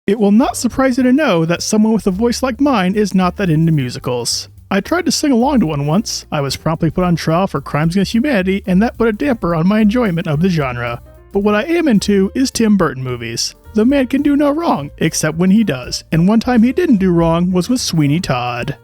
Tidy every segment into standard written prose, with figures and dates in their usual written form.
It will not surprise you to know that someone with a voice like mine is not that into musicals. I tried to sing along to one once. I was promptly put on trial for crimes against humanity, and that put a damper on my enjoyment of the genre. But what I am into is Tim Burton movies. The man can do no wrong, except when he does, and one time he didn't do wrong was with Sweeny Todd.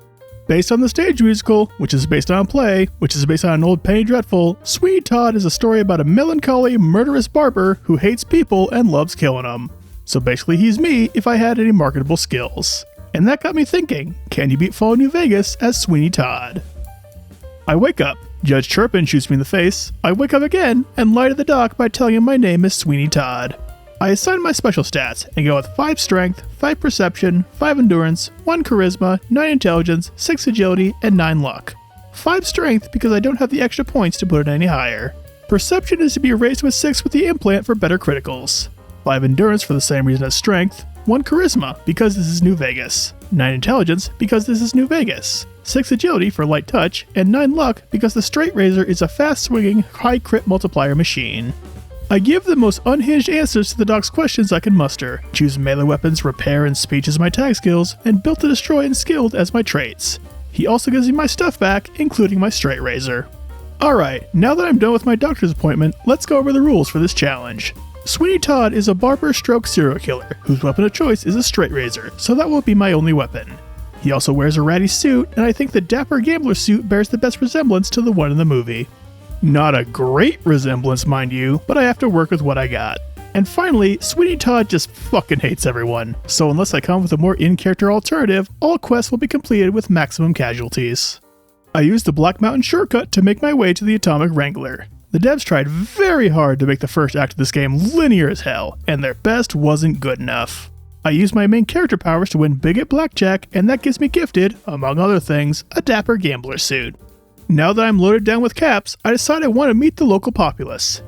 Based on the stage musical, which is based on a play, which is based on an old Penny Dreadful, Sweeny Todd is a story about a melancholy, murderous barber who hates people and loves killing them. So basically he's me if I had any marketable skills. And that got me thinking, can you beat Fallout New Vegas as Sweeny Todd? I wake up, Judge Chirpin shoots me in the face, I wake up again, and lie to the doc by telling him my name is Sweeny Todd. I assign my special stats, and go with 5 strength, 5 perception, 5 endurance, 1 charisma, 9 intelligence, 6 agility, and 9 luck. 5 strength because I don't have the extra points to put it any higher. Perception is to be raised with 6 with the implant for better criticals. 5 endurance for the same reason as strength, 1 charisma because this is New Vegas, 9 intelligence because this is New Vegas, 6 agility for light touch, and 9 luck because the straight razor is a fast-swinging, high crit multiplier machine. I give the most unhinged answers to the doc's questions I can muster, choose melee weapons, repair, and speech as my tag skills, and built to destroy and skilled as my traits. He also gives me my stuff back, including my straight razor. Alright, now that I'm done with my doctor's appointment, let's go over the rules for this challenge. Sweeny Todd is a barber stroke serial killer, whose weapon of choice is a straight razor, so that will be my only weapon. He also wears a ratty suit, and I think the dapper gambler suit bears the best resemblance to the one in the movie. Not a great resemblance, mind you, but I have to work with what I got. And finally, Sweeny Todd just fucking hates everyone, so unless I come with a more in-character alternative, all quests will be completed with maximum casualties. I used the Black Mountain shortcut to make my way to the Atomic Wrangler. The devs tried very hard to make the first act of this game linear as hell, and their best wasn't good enough. I used my main character powers to win big at blackjack, and that gets me gifted, among other things, a dapper gambler suit. Now that I'm loaded down with caps, I decide I want to meet the local populace,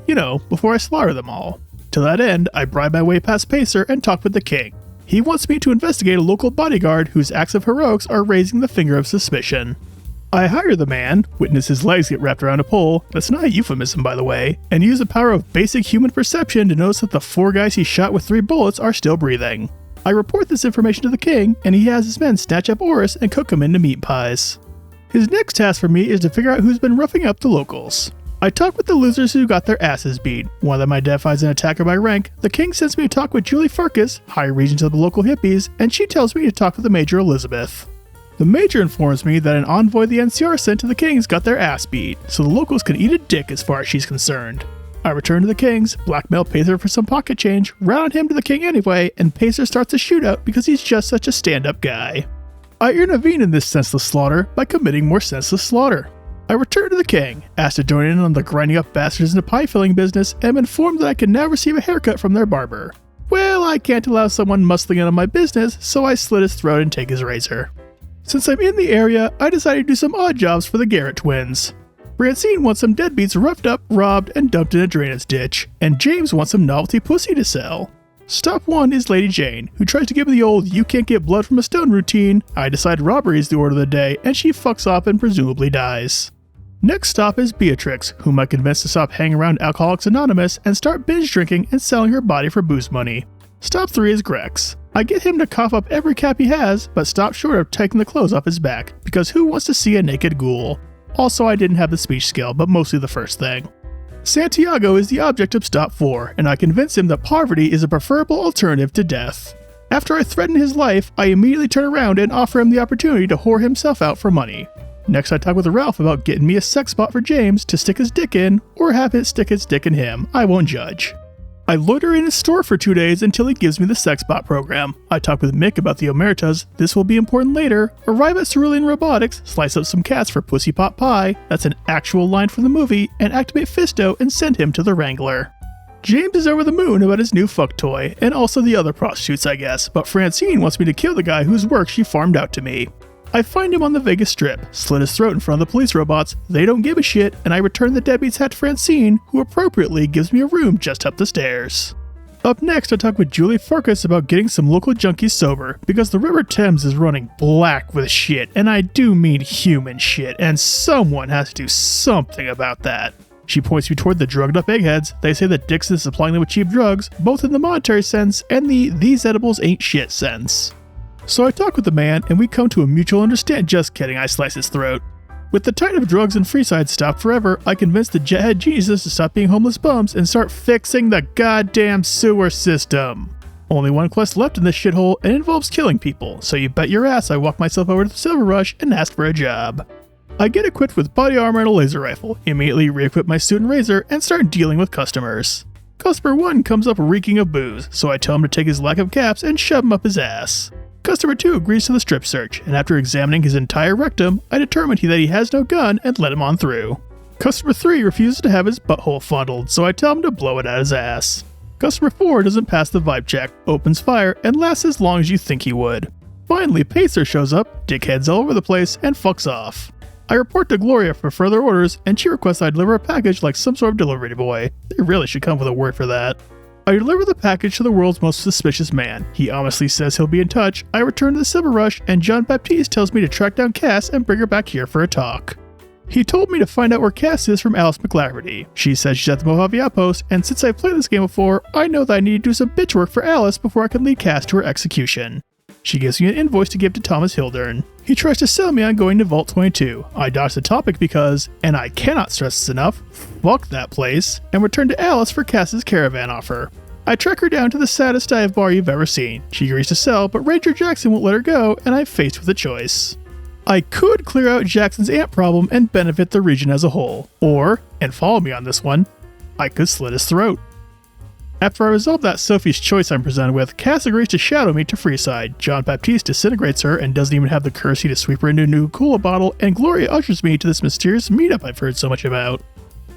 before I slaughter them all. To that end, I bribe my way past Pacer and talk with the king. He wants me to investigate a local bodyguard whose acts of heroics are raising the finger of suspicion. I hire the man, witness his legs get wrapped around a pole, that's not a euphemism by the way, and use the power of basic human perception to notice that the 4 guys he shot with 3 bullets are still breathing. I report this information to the king, and he has his men snatch up Oris and cook him into meat pies. His next task for me is to figure out who's been roughing up the locals. I talk with the losers who got their asses beat. One of them identifies an attacker by rank. The king sends me to talk with Julie Farkas, high regent of the local hippies, and she tells me to talk with the Major Elizabeth. The Major informs me that an envoy the NCR sent to the Kings got their ass beat, so the locals can eat a dick as far as she's concerned. I return to the Kings, blackmail Pacer for some pocket change, round him to the king anyway, and Pacer starts a shootout because he's just such a stand-up guy. I intervene in this senseless slaughter by committing more senseless slaughter. I return to the king, asked to join in on the grinding up bastards in the pie-filling business, and am informed that I can now receive a haircut from their barber. Well, I can't allow someone muscling in on my business, so I slit his throat and take his razor. Since I'm in the area, I decided to do some odd jobs for the Garrett twins. Francine wants some deadbeats roughed up, robbed, and dumped in a drainage ditch, and James wants some novelty pussy to sell. Stop 1 is Lady Jane, who tries to give me the old "you can't get blood from a stone" routine. I decide robbery is the order of the day, and she fucks off and presumably dies. Next stop is Beatrix, whom I convince to stop hanging around Alcoholics Anonymous and start binge drinking and selling her body for booze money. Stop 3 is Grex. I get him to cough up every cap he has, but stop short of taking the clothes off his back, because who wants to see a naked ghoul? Also, I didn't have the speech skill, but mostly the first thing. Santiago is the object of stop 4, and I convince him that poverty is a preferable alternative to death. After I threaten his life, I immediately turn around and offer him the opportunity to whore himself out for money. Next, I talk with Ralph about getting me a sex spot for James to stick his dick in, or have it stick its dick in him. I won't judge. I loiter in his store for 2 days until he gives me the sex bot program. I talk with Mick about the Omertas, this will be important later, arrive at Cerulean Robotics, slice up some cats for Pussy Pot Pie, that's an actual line from the movie, and activate Fisto and send him to the Wrangler. James is over the moon about his new fuck toy, and also the other prostitutes I guess, but Francine wants me to kill the guy whose work she farmed out to me. I find him on the Vegas Strip, slit his throat in front of the police robots, they don't give a shit, and I return the deadbeat's hat to Francine, who appropriately gives me a room just up the stairs. Up next, I talk with Julie Farkas about getting some local junkies sober, because the River Thames is running black with shit, and I do mean human shit, and someone has to do something about that. She points me toward the drugged up eggheads. They say that Dixon is supplying them with cheap drugs, both in the monetary sense and the these edibles ain't shit sense. So I talk with the man and we come to a mutual understanding. Just kidding, I slice his throat. With the tide of drugs in Freeside stopped forever, I convinced the jethead geniuses to stop being homeless bums and start fixing the goddamn sewer system. Only one quest left in this shithole and it involves killing people, so you bet your ass I walk myself over to the Silver Rush and ask for a job. I get equipped with body armor and a laser rifle, immediately re-equip my suit and razor, and start dealing with customers. Customer 1 comes up reeking of booze, so I tell him to take his lack of caps and shove him up his ass. Customer 2 agrees to the strip search, and after examining his entire rectum, I determine that he has no gun and let him on through. Customer 3 refuses to have his butthole fondled, so I tell him to blow it at his ass. Customer 4 doesn't pass the vibe check, opens fire, and lasts as long as you think he would. Finally, Pacer shows up, dickheads all over the place, and fucks off. I report to Gloria for further orders, and she requests I deliver a package like some sort of delivery boy. They really should come with a word for that. I deliver the package to the world's most suspicious man. He honestly says he'll be in touch. I return to the Silver Rush, and John Baptiste tells me to track down Cass and bring her back here for a talk. He told me to find out where Cass is from Alice McLafferty. She says she's at the Mojave Outpost, and since I've played this game before, I know that I need to do some bitch work for Alice before I can lead Cass to her execution. She gives me an invoice to give to Thomas Hildern. He tries to sell me on going to Vault 22. I dodge the topic because, and I cannot stress this enough, fuck that place, and return to Alice for Cass's caravan offer. I track her down to the saddest dive bar you've ever seen. She agrees to sell, but Ranger Jackson won't let her go, and I'm faced with a choice. I could clear out Jackson's ant problem and benefit the region as a whole. Or, and follow me on this one, I could slit his throat. After I resolve that Sophie's choice I'm presented with, Cass agrees to shadow me to Freeside. John Baptiste disintegrates her and doesn't even have the courtesy to sweep her into a new cola bottle, and Gloria ushers me to this mysterious meetup I've heard so much about.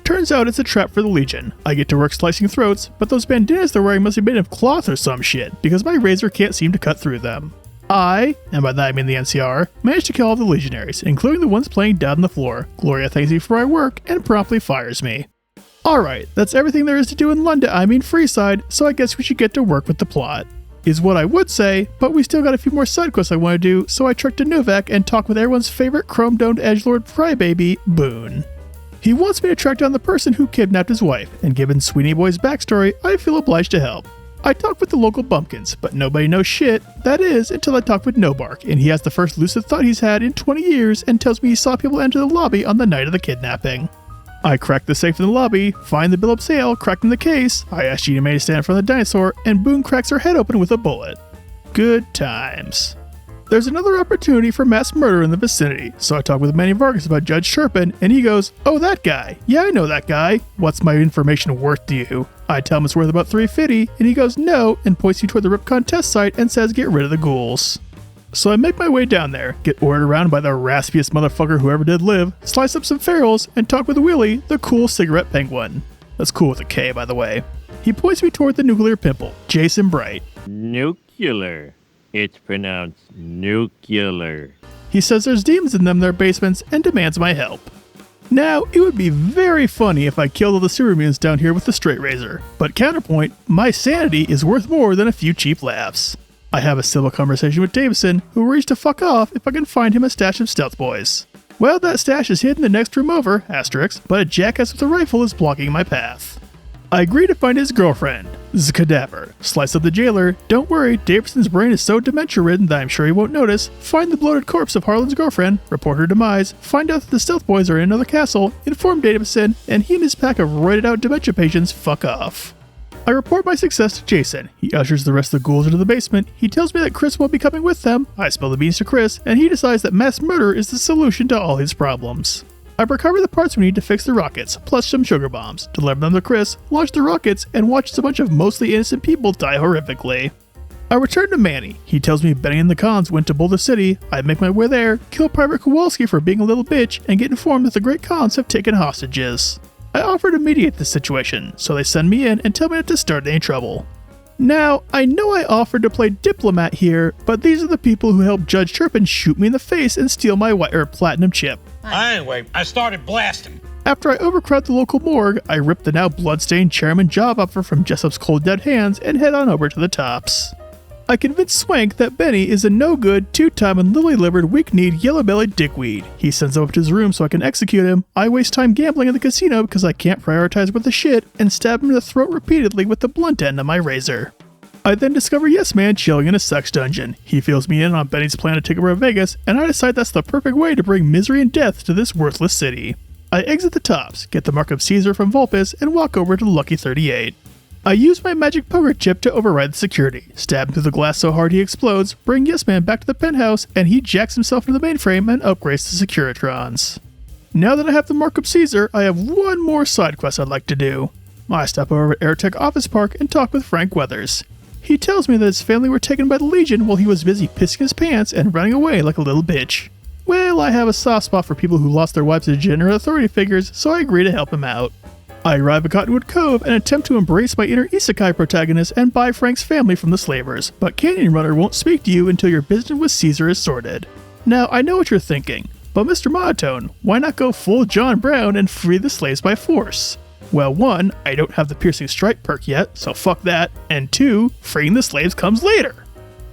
Turns out it's a trap for the Legion. I get to work slicing throats, but those bandanas they're wearing must be made of cloth or some shit, because my razor can't seem to cut through them. I, and by that I mean the NCR, managed to kill all the Legionaries, including the ones playing dead on the floor. Gloria thanks me for my work and promptly fires me. Alright, that's everything there is to do in London, Freeside, so I guess we should get to work with the plot. Is what I would say, but we still got a few more side quests I want to do, so I trek to Novak and talk with everyone's favorite chrome-domed edgelord crybaby, Boone. He wants me to track down the person who kidnapped his wife, and given Sweeny Boy's backstory, I feel obliged to help. I talk with the local bumpkins, but nobody knows shit, that is, until I talk with Nobark, and he has the first lucid thought he's had in 20 years and tells me he saw people enter the lobby on the night of the kidnapping. I crack the safe in the lobby, find the bill of sale, cracking the case, I ask Gina May to stand in front of the dinosaur, and Boone cracks her head open with a bullet. Good times. There's another opportunity for mass murder in the vicinity, so I talk with Manny Vargas about Judge Turpin, and he goes, "Oh, that guy. Yeah, I know that guy. What's my information worth to you?" I tell him it's worth about $350, and he goes, "No," and points me toward the Ripcon test site and says get rid of the ghouls. So I make my way down there, get ordered around by the raspiest motherfucker who ever did live, slice up some ferals, and talk with Willie, the cool cigarette penguin. That's cool with a K, by the way. He points me toward the nuclear pimple, Jason Bright. Nuclear. It's pronounced nuclear. He says there's demons in their basements and demands my help. Now, it would be very funny if I killed all the sewer mutants down here with the straight razor, but counterpoint, my sanity is worth more than a few cheap laughs. I have a civil conversation with Davison, who agrees to fuck off if I can find him a stash of stealth boys. Well, that stash is hidden the next room over, asterisk, but a jackass with a rifle is blocking my path. I agree to find his girlfriend, Cadaver. Slice up the jailer. Don't worry, Davison's brain is so dementia-ridden that I'm sure he won't notice. Find the bloated corpse of Harlan's girlfriend, report her demise, find out that the stealth boys are in another castle, inform Davison, and he and his pack of roided-out dementia patients fuck off. I report my success to Jason. He ushers the rest of the ghouls into the basement. He tells me that Chris won't be coming with them. I spill the beans to Chris, and he decides that mass murder is the solution to all his problems. I recover the parts we need to fix the rockets, plus some sugar bombs, deliver them to Chris, launch the rockets, and watch as a bunch of mostly innocent people die horrifically. I return to Manny. He tells me Benny and the Khans went to Boulder City. I make my way there, kill Private Kowalski for being a little bitch, and get informed that the Great Khans have taken hostages. I offer to mediate this situation, so they send me in and tell me not to start any trouble. Now, I know I offered to play diplomat here, but these are the people who helped Judge Turpin shoot me in the face and steal my platinum chip. Anyway, I started blasting. After I overcrowd the local morgue, I rip the now bloodstained chairman job offer from Jessup's cold dead hands and head on over to the tops. I convince Swank that Benny is a no-good, two-time and lily-livered, weak-kneed, yellow-bellied dickweed. He sends him up to his room so I can execute him. I waste time gambling at the casino because I can't prioritize with the shit, and stab him in the throat repeatedly with the blunt end of my razor. I then discover Yes Man chilling in a sex dungeon. He fills me in on Benny's plan to take over Vegas, and I decide that's the perfect way to bring misery and death to this worthless city. I exit the tops, get the mark of Caesar from Vulpes, and walk over to Lucky 38. I use my magic poker chip to override the security, stab him through the glass so hard he explodes, bring Yes Man back to the penthouse, and he jacks himself into the mainframe and upgrades the Securitrons. Now that I have the mark of Caesar, I have one more side quest I'd like to do. I stop over at AirTech Office Park and talk with Frank Weathers. He tells me that his family were taken by the Legion while he was busy pissing his pants and running away like a little bitch. Well, I have a soft spot for people who lost their wives to degenerate authority figures, so I agree to help him out. I arrive at Cottonwood Cove and attempt to embrace my inner isekai protagonist and buy Frank's family from the slavers, but Canyon Runner won't speak to you until your business with Caesar is sorted. Now, I know what you're thinking, but Mr. Monotone, why not go full John Brown and free the slaves by force? Well, 1, I don't have the piercing stripe perk yet, so fuck that, and 2, freeing the slaves comes later.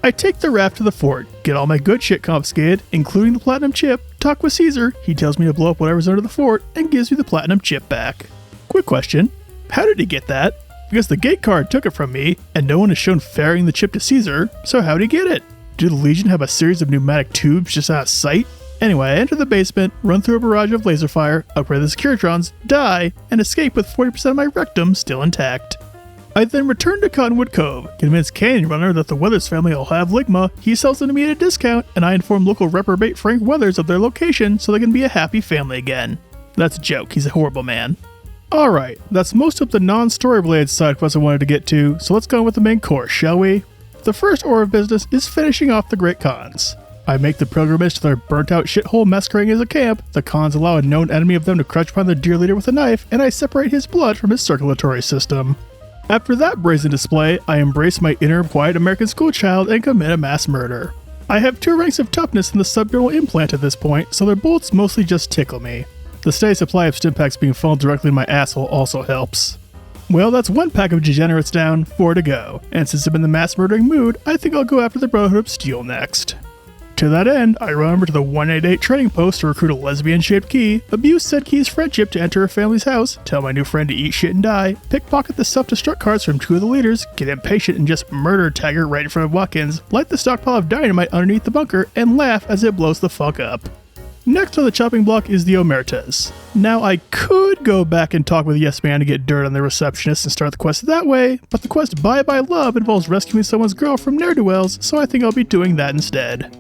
I take the raft to the fort, get all my good shit confiscated, including the platinum chip, talk with Caesar, he tells me to blow up whatever's under the fort, and gives me the platinum chip back. Quick question, how did he get that? Because the gate guard took it from me, and no one is shown ferrying the chip to Caesar, so how'd he get it? Did the Legion have a series of pneumatic tubes just out of sight? Anyway, I enter the basement, run through a barrage of laser fire, upgrade the Securitrons, die, and escape with 40% of my rectum still intact. I then return to Cottonwood Cove, convince Canyon Runner that the Weathers family will have Ligma, he sells them to me at a discount, and I inform local reprobate Frank Weathers of their location so they can be a happy family again. That's a joke, he's a horrible man. Alright, that's most of the non-story related side quests I wanted to get to, so let's go on with the main course, shall we? The first order of business is finishing off the Great Khans. I make the pilgrimage to their burnt-out shithole masquerading as a camp, the Khans allow a known enemy of them to crouch upon their dear leader with a knife, and I separate his blood from his circulatory system. After that brazen display, I embrace my inner quiet American schoolchild and commit a mass murder. I have 2 ranks of toughness in the subdermal implant at this point, so their bullets mostly just tickle me. The steady supply of stimpaks being funneled directly in my asshole also helps. Well, that's 1 pack of degenerates down, 4 to go, and since I'm in the mass murdering mood, I think I'll go after the Brotherhood of Steel next. To that end, I run over to the 188 trading post to recruit a lesbian-shaped key, abuse said key's friendship to enter her family's house, tell my new friend to eat shit and die, pickpocket the self-destruct cards from 2 of the leaders, get impatient and just murder Taggart right in front of Watkins, light the stockpile of dynamite underneath the bunker, and laugh as it blows the fuck up. Next on the chopping block is the Omertas. Now I could go back and talk with Yes Man to get dirt on the receptionist and start the quest that way, but the quest Bye Bye Love involves rescuing someone's girl from ne'er-do-wells, so I think I'll be doing that instead.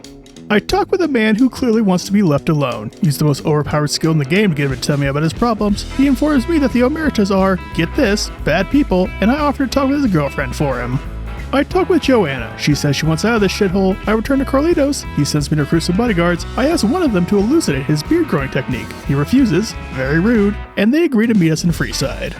I talk with a man who clearly wants to be left alone. Use the most overpowered skill in the game to get him to tell me about his problems. He informs me that the Omertas are, get this, bad people, and I offer to talk with his girlfriend for him. I talk with Joanna. She says she wants out of this shithole. I return to Carlitos. He sends me to recruit some bodyguards. I ask one of them to elucidate his beard growing technique. He refuses, very rude, and they agree to meet us in Freeside.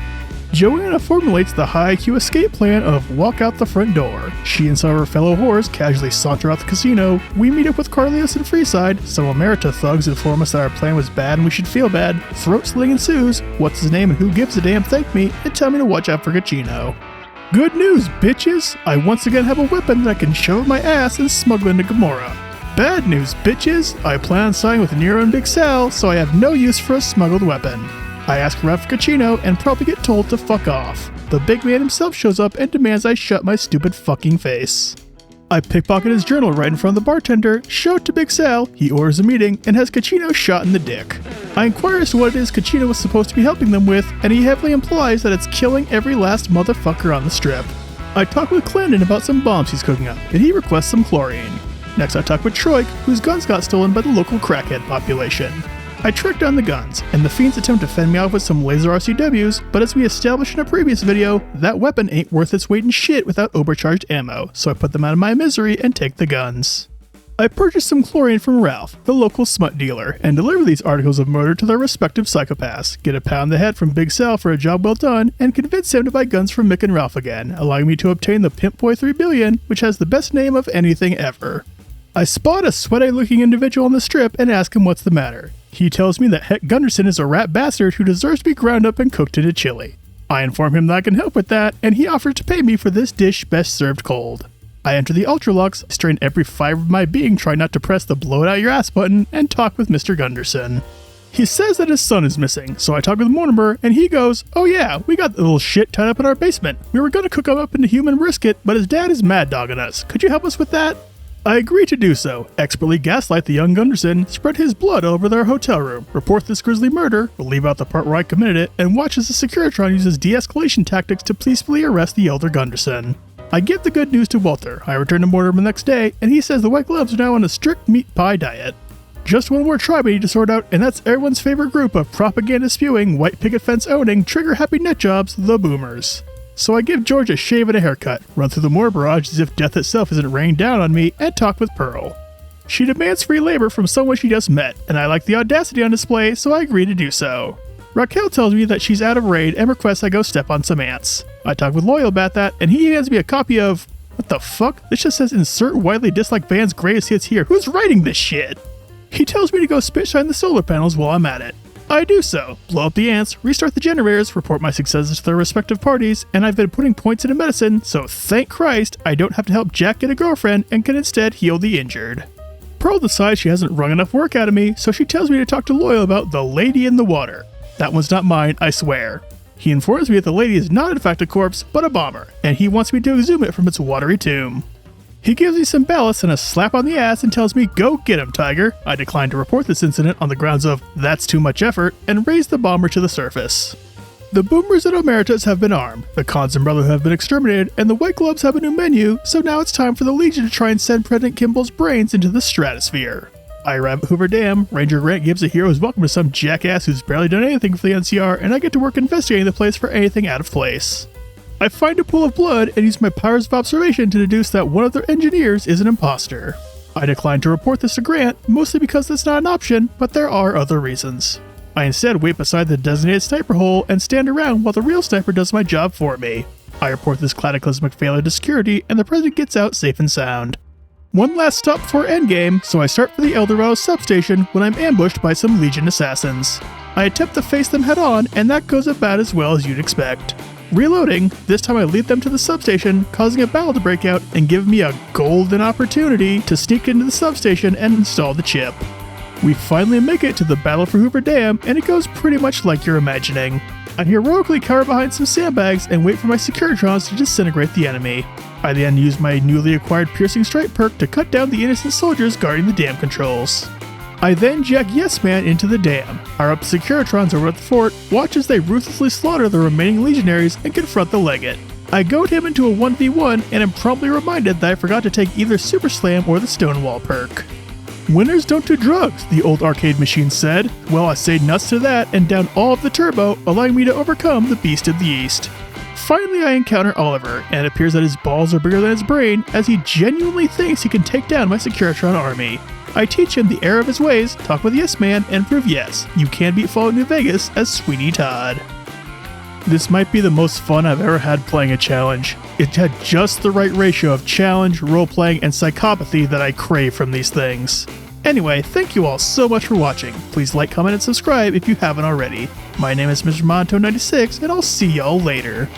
Joanna formulates the high IQ escape plan of walk out the front door. She and some of her fellow whores casually saunter out the casino. We meet up with Carlitos in Freeside. Some Omerta thugs inform us that our plan was bad and we should feel bad. Throat sling ensues. What's his name and who gives a damn thank me, and tell me to watch out for Gachino. Good news, bitches! I once again have a weapon that I can shove my ass and smuggle into Gamora. Bad news, bitches! I plan on siding with Nero and Big Sal, so I have no use for a smuggled weapon. I ask around for Gachino and probably get told to fuck off. The big man himself shows up and demands I shut my stupid fucking face. I pickpocket his journal right in front of the bartender, show it to Big Sal, he orders a meeting, and has Gachino shot in the dick. I inquire as to what it is Gachino was supposed to be helping them with, and he heavily implies that it's killing every last motherfucker on the strip. I talk with Clendon about some bombs he's cooking up, and he requests some chlorine. Next I talk with Troik, whose guns got stolen by the local crackhead population. I track down the guns, and the fiends attempt to fend me off with some laser RCWs, but as we established in a previous video, that weapon ain't worth its weight in shit without overcharged ammo, so I put them out of my misery and take the guns. I purchased some chlorine from Ralph, the local smut dealer, and deliver these articles of murder to their respective psychopaths, get a pat on the head from Big Sal for a job well done, and convince him to buy guns from Mick and Ralph again, allowing me to obtain the Pimp Boy 3 billion, which has the best name of anything ever. I spot a sweaty-looking individual on the strip and ask him what's the matter. He tells me that Heck Gunderson is a rat bastard who deserves to be ground up and cooked into chili. I inform him that I can help with that, and he offers to pay me for this dish best served cold. I enter the Ultralux, strain every fiber of my being trying not to press the blow it out your ass button, and talk with Mr. Gunderson. He says that his son is missing, so I talk with Mortimer, and he goes, "Oh yeah, we got the little shit tied up in our basement. We were gonna cook him up into human brisket, but his dad is mad dogging us. Could you help us with that?" I agree to do so, expertly gaslight the young Gunderson, spread his blood over their hotel room, report this grisly murder, leave out the part where I committed it, and watch as the Securitron uses de-escalation tactics to peacefully arrest the elder Gunderson. I give the good news to Walter. I return to Mortimer the next day, and he says the White Gloves are now on a strict meat pie diet. Just one more tribe I need to sort out, and that's everyone's favorite group of propaganda-spewing, white picket fence-owning, trigger-happy nutjobs, the Boomers. So I give George a shave and a haircut, run through the moor barrage as if death itself isn't raining down on me, and talk with Pearl. She demands free labor from someone she just met, and I like the audacity on display, so I agree to do so. Raquel tells me that she's out of raid and requests I go step on some ants. I talk with Loyal about that, and he hands me a copy of... What the fuck? This just says insert widely disliked band's greatest hits here. Who's writing this shit? He tells me to go spit shine the solar panels while I'm at it. I do so, blow up the ants, restart the generators, report my successes to their respective parties, and I've been putting points into medicine, so thank Christ I don't have to help Jack get a girlfriend and can instead heal the injured. Pearl decides she hasn't wrung enough work out of me, so she tells me to talk to Loyal about the lady in the water. That one's not mine, I swear. He informs me that the lady is not in fact a corpse, but a bomber, and he wants me to exhume it from its watery tomb. He gives me some ballast and a slap on the ass and tells me, "Go get him, Tiger." I decline to report this incident on the grounds of that's too much effort and raise the bomber to the surface. The Boomers and Emeritus have been armed, the Cons and Brotherhood have been exterminated, and the White Gloves have a new menu, so now it's time for the Legion to try and send President Kimball's brains into the stratosphere. I arrive at Hoover Dam, Ranger Grant gives a hero's welcome to some jackass who's barely done anything for the NCR, and I get to work investigating the place for anything out of place. I find a pool of blood and use my powers of observation to deduce that one of their engineers is an imposter. I decline to report this to Grant, mostly because that's not an option, but there are other reasons. I instead wait beside the designated sniper hole and stand around while the real sniper does my job for me. I report this cataclysmic failure to security, and the president gets out safe and sound. One last stop before endgame, so I start for the El Dorado substation when I'm ambushed by some Legion assassins. I attempt to face them head on, and that goes about as well as you'd expect. Reloading, this time I lead them to the substation, causing a battle to break out and give me a golden opportunity to sneak into the substation and install the chip. We finally make it to the Battle for Hoover Dam, and it goes pretty much like you're imagining. I heroically cower behind some sandbags and wait for my Securitrons to disintegrate the enemy. I then use my newly acquired Piercing Strike perk to cut down the innocent soldiers guarding the dam controls. I then jack Yes Man into the dam, fire up the Securitrons over at the fort, watch as they ruthlessly slaughter the remaining legionaries, and confront the Legate. I goad him into a 1v1 and am promptly reminded that I forgot to take either Super Slam or the Stonewall perk. Winners don't do drugs, the old arcade machine said. Well, I say nuts to that and down all of the turbo, allowing me to overcome the Beast of the East. Finally, I encounter Oliver, and it appears that his balls are bigger than his brain, as he genuinely thinks he can take down my Securitron army. I teach him the error of his ways, talk with Yes Man, and prove yes, you can beat Fallout New Vegas as Sweeny Todd. This might be the most fun I've ever had playing a challenge. It had just the right ratio of challenge, role-playing, and psychopathy that I crave from these things. Anyway, thank you all so much for watching. Please like, comment, and subscribe if you haven't already. My name is Mr. Monto96, and I'll see y'all later.